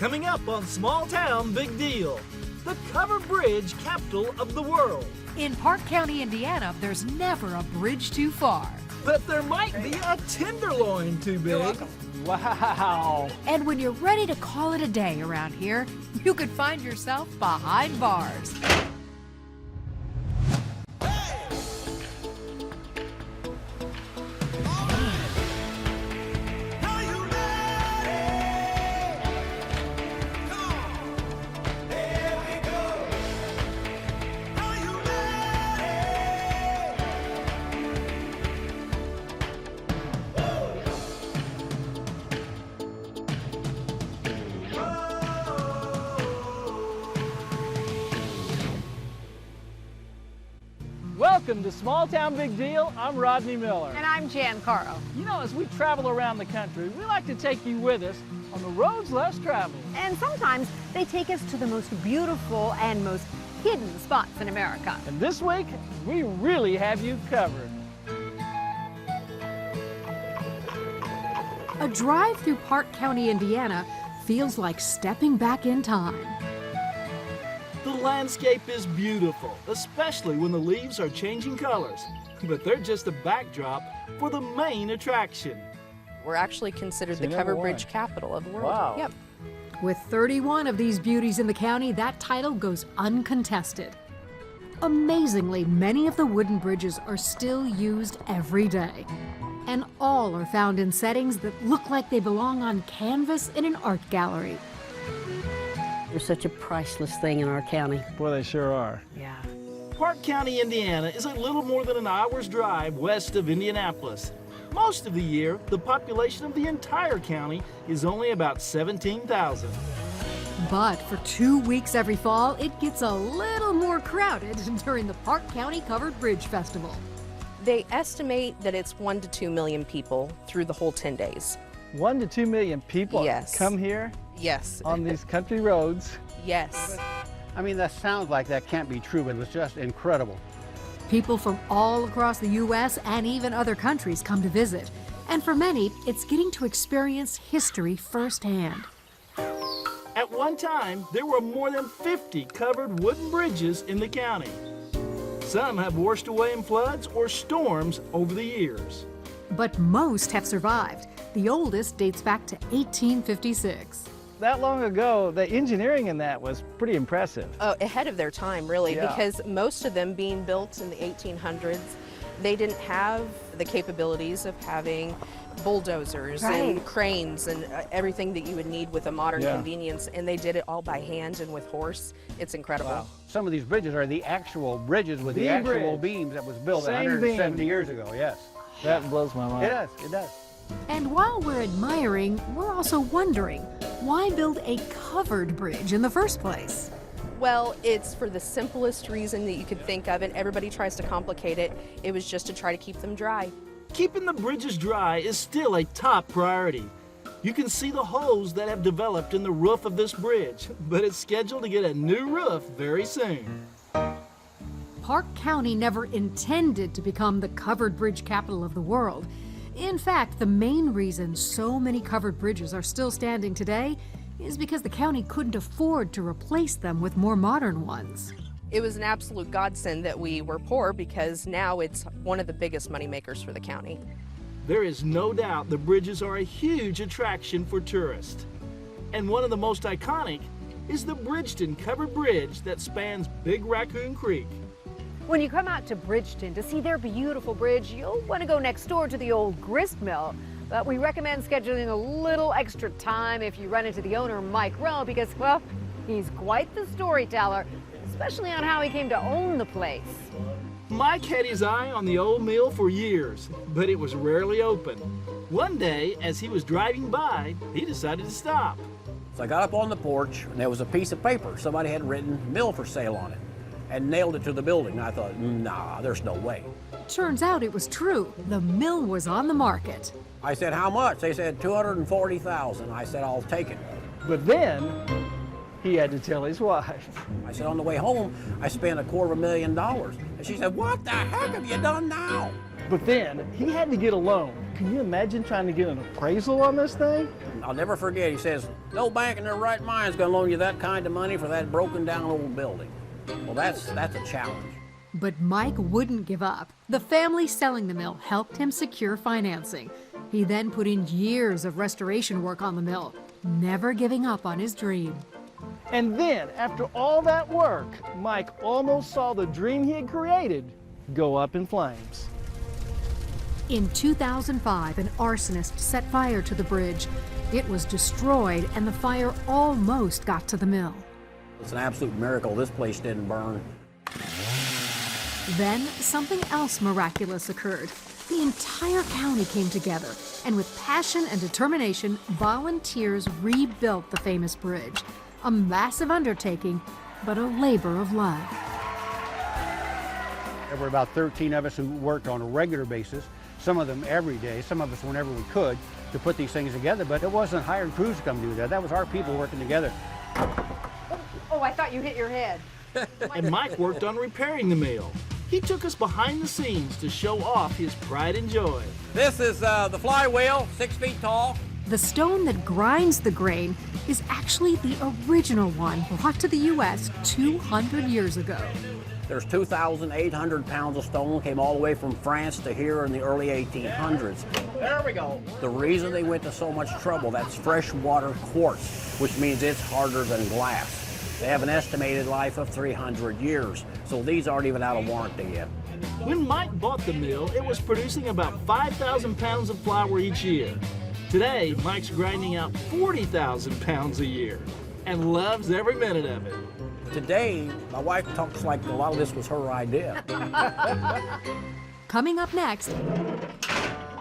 Coming up on Small Town Big Deal, the covered bridge capital of the world. In Park County, Indiana, there's never a bridge too far. But there might be a tenderloin too big. Wow. And when you're ready to call it a day around here, you could find yourself behind bars. Welcome to Small Town Big Deal. I'm Rodney Miller. And I'm Jan Carl. You know, as we travel around the country, we like to take you with us on the roads less traveled. And sometimes they take us to the most beautiful and most hidden spots in America. And this week, we really have you covered. A drive through Park County, Indiana feels like stepping back in time. The landscape is beautiful, especially when the leaves are changing colors. But they're just a backdrop for the main attraction. We're actually considered the number covered one. bridge capital of the world. Wow. Yep. With 31 of these beauties in the county, that title goes uncontested. Amazingly, many of the wooden bridges are still used every day. And all are found in settings that look like they belong on canvas in an art gallery. They're such a priceless thing in our county. Boy, they sure are. Yeah. Park County, Indiana is a little more than an hour's drive west of Indianapolis. Most of the year, the population of the entire county is only about 17,000. But for 2 weeks every fall, it gets a little more crowded during the Park County Covered Bridge Festival. They estimate that it's 1 to 2 million people through the whole 10 days. 1 to 2 million people Yes. come here Yes. on these country roads. Yes. I mean, that sounds like that can't be true, but it's just incredible. People from all across the U.S. and even other countries come to visit. And for many, it's getting to experience history firsthand. At one time, there were more than 50 covered wooden bridges in the county. Some have washed away in floods or storms over the years. But most have survived. The oldest dates back to 1856. That long ago, the engineering in that was pretty impressive. Oh, ahead of their time, really, Yeah. because most of them being built in the 1800s, they didn't have the capabilities of having bulldozers and Right. cranes and everything that you would need with a modern Yeah. convenience, and they did it all by hand and with horse. It's incredible. Wow. Some of these bridges are the actual bridges with the The actual bridge. beams that was built Same 170 beam. years ago, yes. That blows my mind. It does, it does. And while we're admiring, we're also wondering, why build a covered bridge in the first place? Well, it's for the simplest reason that you could think of, and everybody tries to complicate it. It was just to try to keep them dry. Keeping the bridges dry is still a top priority. You can see the holes that have developed in the roof of this bridge, but it's scheduled to get a new roof very soon. Park County never intended to become the covered bridge capital of the world. In fact, the main reason so many covered bridges are still standing today is because the county couldn't afford to replace them with more modern ones. It was an absolute godsend that we were poor, because now it's one of the biggest money makers for the county. There is no doubt the bridges are a huge attraction for tourists. And one of the most iconic is the Bridgeton Covered Bridge that spans Big Raccoon Creek. When you come out to Bridgeton to see their beautiful bridge, you'll want to go next door to the old grist mill. But we recommend scheduling a little extra time if you run into the owner, Mike Rowe, because, well, he's quite the storyteller, especially on how he came to own the place. Mike had his eye on the old mill for years, but it was rarely open. One day, as he was driving by, he decided to stop. So I got up on the porch, and there was a piece of paper. Somebody had written mill for sale on it and nailed it to the building. And I thought, nah, there's no way. Turns out it was true. The mill was on the market. I said, how much? They said $240,000. I said, I'll take it. But then he had to tell his wife. I said, on the way home, I spent $250,000. And she said, what the heck have you done now? But then he had to get a loan. Can you imagine trying to get an appraisal on this thing? I'll never forget, he says, no bank in their right mind is going to loan you that kind of money for that broken down old building. Well, that's a challenge. But Mike wouldn't give up. The family selling the mill helped him secure financing. He then put in years of restoration work on the mill, never giving up on his dream. And then, after all that work, Mike almost saw the dream he had created go up in flames. In 2005, an arsonist set fire to the bridge. It was destroyed, and the fire almost got to the mill. It's an absolute miracle this place didn't burn. Then something else miraculous occurred. The entire county came together, and with passion and determination, volunteers rebuilt the famous bridge. A massive undertaking, but a labor of love. There were about 13 of us who worked on a regular basis, some of them every day, some of us whenever we could, to put these things together, but it wasn't hired crews to come do that. That was our people working together. Oh, I thought you hit your head. And Mike worked on repairing the mill. He took us behind the scenes to show off his pride and joy. This is the flywheel, 6 feet tall. The stone that grinds the grain is actually the original one brought to the U.S. 200 years ago. There's 2,800 pounds of stone, came all the way from France to here in the early 1800s. There we go. The reason they went to so much trouble, that's freshwater quartz, which means it's harder than glass. They have an estimated life of 300 years, so these aren't even out of warranty yet. When Mike bought the mill, it was producing about 5,000 pounds of flour each year. Today, Mike's grinding out 40,000 pounds a year and loves every minute of it. Today, my wife talks like a lot of this was her idea. Coming up next,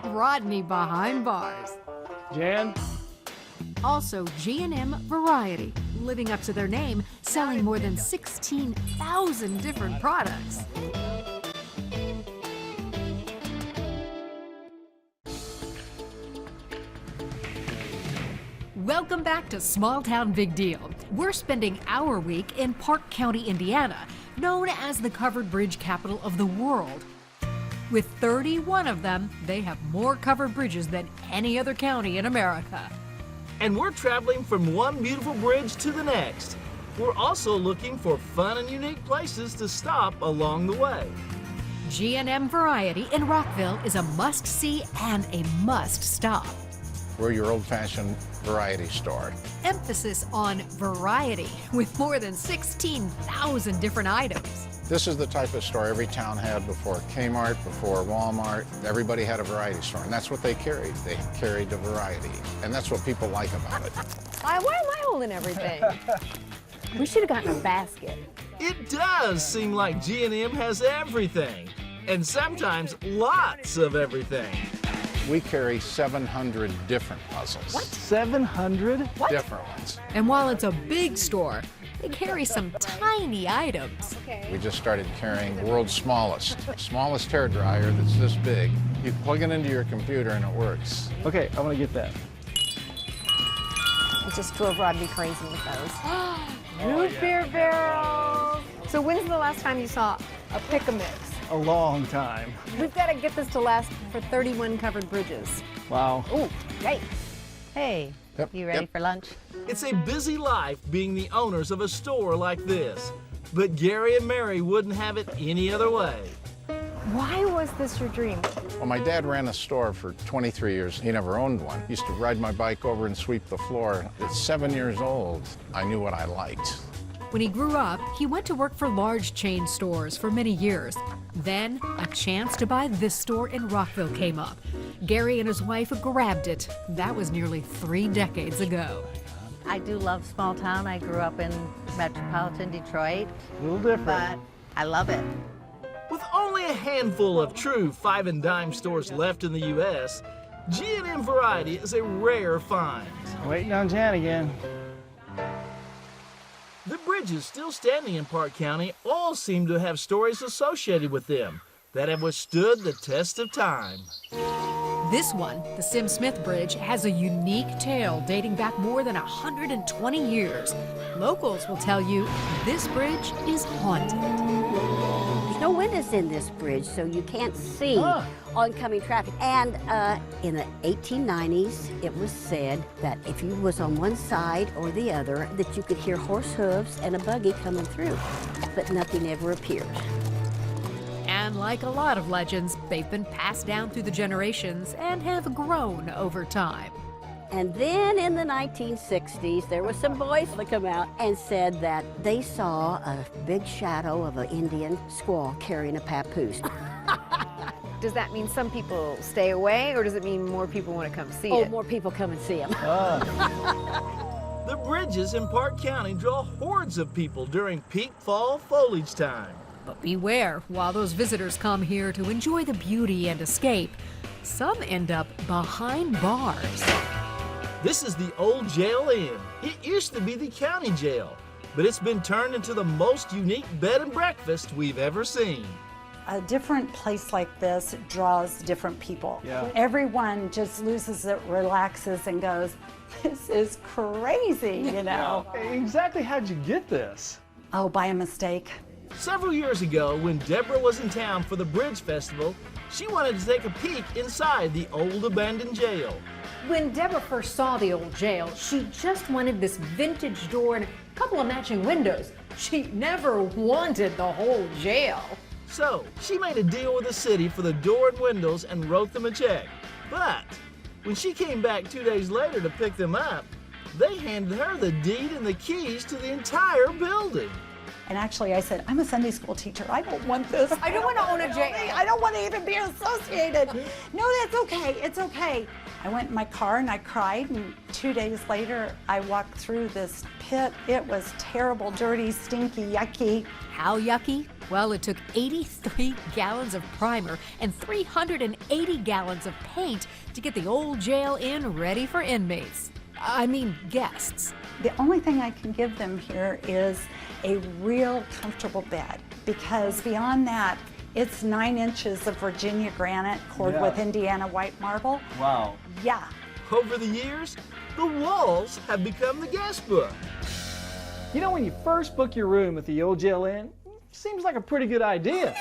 Rodney behind bars. Jan? Also, G&M Variety, living up to their name, selling more than 16,000 different products. Welcome back to Small Town Big Deal. We're spending our week in Park County, Indiana, known as the covered bridge capital of the world. With 31 of them, they have more covered bridges than any other county in America. And we're traveling from one beautiful bridge to the next. We're also looking for fun and unique places to stop along the way. G&M Variety in Rockville is a must-see and a must-stop. We're your old-fashioned variety store. Emphasis on variety, with more than 16,000 different items. This is the type of store every town had before Kmart, before Walmart. Everybody had a variety store, and that's what they carried. They carried the variety, and that's what people like about it. Why am I holding everything? We should have gotten a basket. It does seem like G&M has everything, and sometimes lots of everything. We carry 700 different puzzles. What? 700? Different ones. And while it's a big store, they carry some tiny items. We just started carrying the world's smallest hair dryer that's this big. You plug it into your computer and it works. Okay, I want to get that. It just drove Rodney crazy with those. Root beer barrels. So when's the last time you saw a pick-a-mix? A long time. We've got to get this to last for 31 covered bridges. Wow. Ooh, yay. Hey, Yep, you ready yep. for lunch? It's a busy life being the owners of a store like this, but Gary and Mary wouldn't have it any other way. Why was this your dream? Well, my dad ran a store for 23 years. He never owned one. He used to ride my bike over and sweep the floor. At 7 years old, I knew what I liked. When he grew up, he went to work for large chain stores for many years. Then, a chance to buy this store in Rockville came up. Gary and his wife grabbed it. That was nearly 3 decades ago. I do love small town. I grew up in metropolitan Detroit, A little different. but I love it. With only a handful of true 5 and dime stores left in the U.S., G&M Variety is a rare find. Waiting on Jan again. The bridges still standing in Park County all seem to have stories associated with them that have withstood the test of time. This one, the Sim Smith Bridge, has a unique tale dating back more than 120 years. Locals will tell you this bridge is haunted. There's no windows in this bridge, so you can't see oncoming traffic. And in the 1890s, it was said that if you was on one side or the other, that you could hear horse hooves and a buggy coming through, but nothing ever appeared. And like a lot of legends, they've been passed down through the generations and have grown over time. And then in the 1960s, there were some boys that come out and said that they saw a big shadow of an Indian squaw carrying a papoose. Does that mean some people stay away, or does it mean more people want to come see it? More people come and see them. The bridges in Park County draw hordes of people during peak fall foliage time. But beware, while those visitors come here to enjoy the beauty and escape, some end up behind bars. This is the old Jail Inn. It used to be the county jail, but it's been turned into the most unique bed and breakfast we've ever seen. A different place like this draws different people. Everyone just loses it, relaxes, and goes, this is crazy, you know. Exactly how'd you get this? Oh, by a mistake. Several years ago, when Deborah was in town for the Bridge Festival, she wanted to take a peek inside the old abandoned jail. When Deborah first saw the old jail, she just wanted this vintage door and a couple of matching windows. She never wanted the whole jail. So, she made a deal with the city for the door and windows and wrote them a check. But, when she came back 2 days later to pick them up, they handed her the deed and the keys to the entire building. And actually, I said, I'm a Sunday school teacher. I don't want this. I don't want to own a jail. I don't want to even be associated. No, that's okay. It's okay. I went in my car and I cried, and 2 days later, I walked through this pit. It was terrible, dirty, stinky, yucky. How yucky? Well, it took 83 gallons of primer and 380 gallons of paint to get the old Jail Inn ready for inmates. I mean, guests. The only thing I can give them here is a real comfortable bed, because beyond that, it's 9 inches of Virginia granite poured with Indiana white marble. Wow. Yeah. Over the years, the walls have become the guest book. You know, when you first book your room at the old Jail Inn, seems like a pretty good idea.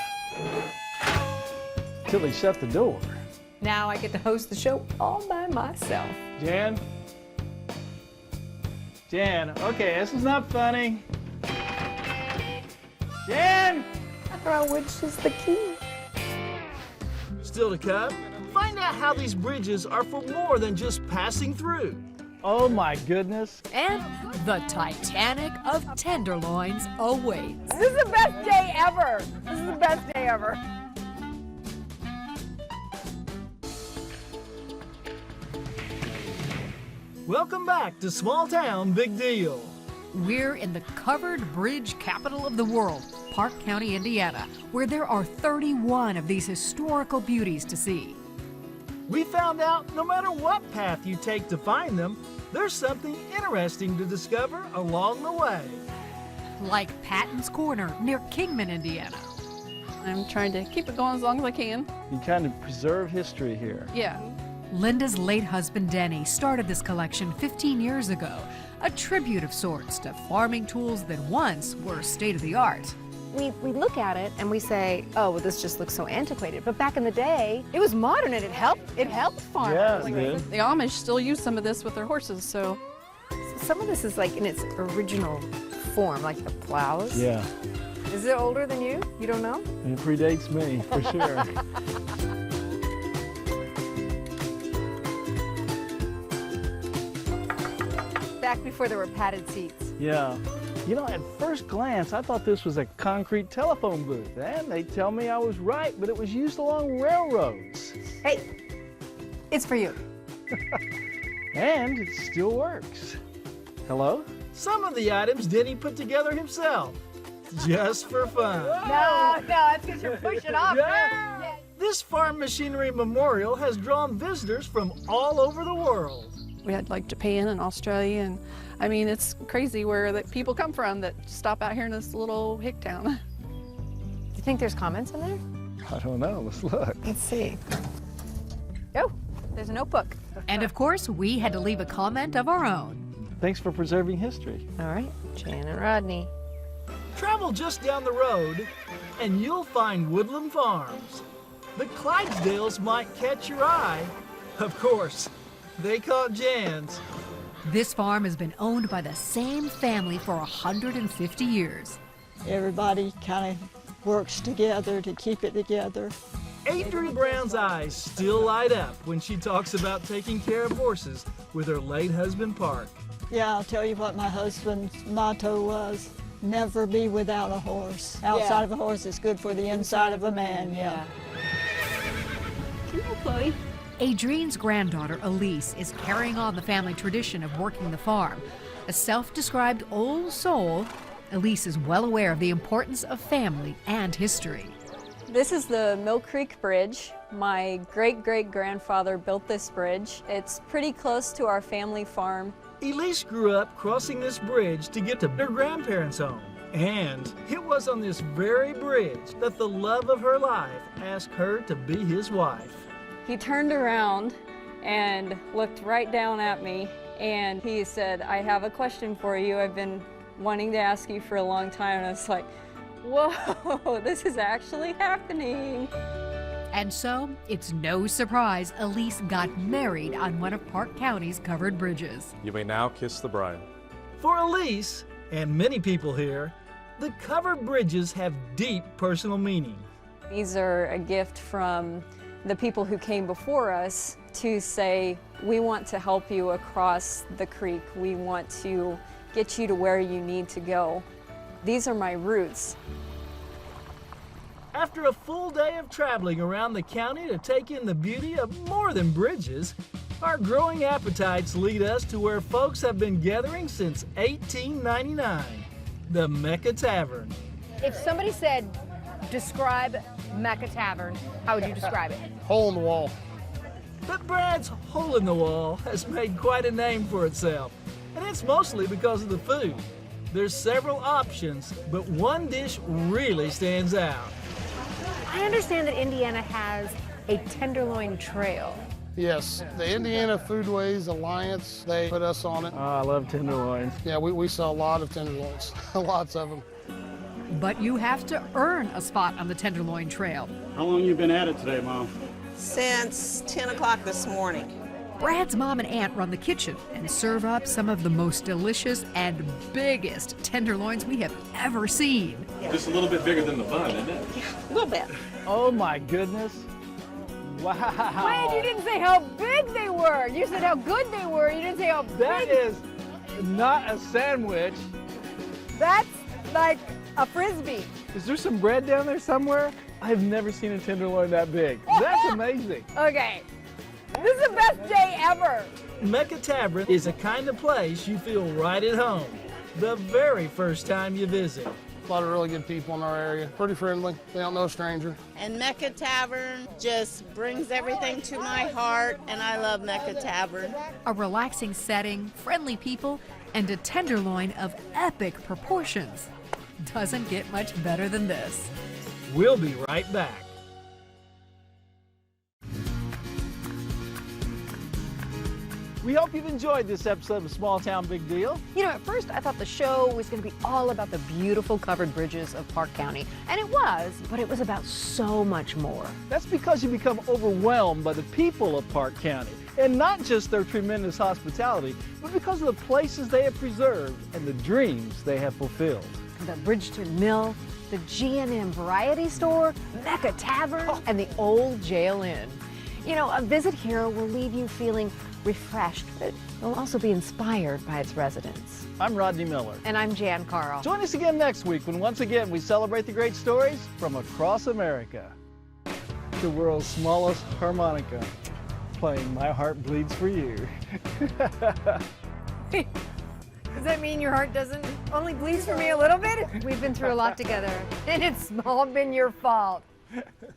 Till they shut the door. Now I get to host the show all by myself. Jan? Jan, okay, this is not funny. Jan! Which is the key? Still to come, find out how these bridges are for more than just passing through. Oh my goodness. And the Titanic of Tenderloins awaits. This is the best day ever. This is the best day ever. Welcome back to Small Town Big Deal. We're in the covered bridge capital of the world, Park County, Indiana, where there are 31 of these historical beauties to see. We found out no matter what path you take to find them, there's something interesting to discover along the way. Like Patton's Corner near Kingman, Indiana. I'm trying to keep it going as long as I can. You kind of preserve history here. Yeah. Linda's late husband Denny started this collection 15 years ago, a tribute of sorts to farming tools that once were state-of-the-art. We look at it and we say, oh, well, this just looks so antiquated. But back in the day, it was modern and it helped farmers. Yeah, Like, it did. the Amish still use some of this with their horses, so. Some of this is like in its original form, like the plows. Yeah, Is it older than you? You don't know? it predates me, for sure. Back before there were padded seats. Yeah. You know, at first glance, I thought this was a concrete telephone booth, and they tell me I was right, but it was used along railroads. Hey, it's for you. And it still works. Hello? Some of the items Denny put together himself, just for fun. No, that's because you're pushing off. Yeah. This farm machinery memorial has drawn visitors from all over the world. We had like Japan and Australia, and I mean, it's crazy where that people come from that stop out here in this little hick town. Do you think there's comments in there? I don't know. Let's look. Let's see. Oh, there's a notebook. And of course, we had to leave a comment of our own. Thanks for preserving history. All right, Jan and Rodney. Travel just down the road, and you'll find Woodland Farms. The Clydesdales might catch your eye. Of course, they caught Jan's. This farm has been owned by the same family for 150 years. Everybody kind of works together to keep it together. Adrienne Brown's eyes still light up when she talks about taking care of horses with her late husband, Park. Yeah, I'll tell you what my husband's motto was. Never be without a horse. Outside of a horse is good for the inside of a man, yeah. Chloe. Adrienne's granddaughter, Elise, is carrying on the family tradition of working the farm. A self-described old soul, Elise is well aware of the importance of family and history. This is the Mill Creek Bridge. My great-great-grandfather built this bridge. It's pretty close to our family farm. Elise grew up crossing this bridge to get to her grandparents' home. And it was on this very bridge that the love of her life asked her to be his wife. He turned around and looked right down at me, and he said, "I have a question for you. I've been wanting to ask you for a long time." And I was like, whoa, this is actually happening. And so, it's no surprise Elise got married on one of Park County's covered bridges. You may now kiss the bride. For Elise, and many people here, the covered bridges have deep personal meaning. These are a gift from the people who came before us to say, we want to help you across the creek. We want to get you to where you need to go. These are my roots. After a full day of traveling around the county to take in the beauty of more than bridges, our growing appetites lead us to where folks have been gathering since 1899, the Mecca Tavern. If somebody said, describe Mecca Tavern, how would you describe it? Hole in the wall. But Brad's Hole in the Wall has made quite a name for itself, and it's mostly because of the food. There's several options, but one dish really stands out. I understand that Indiana has a Tenderloin Trail. Yes, the Indiana Foodways Alliance, they put us on it. Oh, I love tenderloins. Yeah, we sell a lot of tenderloins, lots of them. But you have to earn a spot on the Tenderloin Trail. How long you been at it today, Mom? Since 10 o'clock this morning. Brad's mom and aunt run the kitchen and serve up some of the most delicious and biggest tenderloins we have ever seen. Just a little bit bigger than the bun, isn't it? A little bit. Oh my goodness. Wow. Wait, you didn't say how big they were. You said how good they were. You didn't say how big. That is not a sandwich. That's like a Frisbee. Is there some bread down there somewhere? I've never seen a tenderloin that big. That's amazing. Okay. This is the best day ever. Mecca Tavern is a kind of place you feel right at home the very first time you visit. A lot of really good people in our area, pretty friendly. They don't know a stranger. And Mecca Tavern just brings everything to my heart, and I love Mecca Tavern. A relaxing setting, friendly people, and a tenderloin of epic proportions. Doesn't get much better than this. We'll be right back. We hope you've enjoyed this episode of Small Town Big Deal. You know, at first I thought the show was going to be all about the beautiful covered bridges of Park County. And it was, but it was about so much more. That's because you become overwhelmed by the people of Park County. And not just their tremendous hospitality, but because of the places they have preserved and the dreams they have fulfilled. The Bridgeton Mill, the G&M Variety Store, Mecca Tavern, and the Old Jail Inn. You know, a visit here will leave you feeling refreshed, but you'll also be inspired by its residents. I'm Rodney Miller. And I'm Jan Carl. Join us again next week when once again we celebrate the great stories from across America. The world's smallest harmonica, playing My Heart Bleeds for You. Does that mean your heart doesn't only bleeds for me a little bit? We've been through a lot together, and it's all been your fault.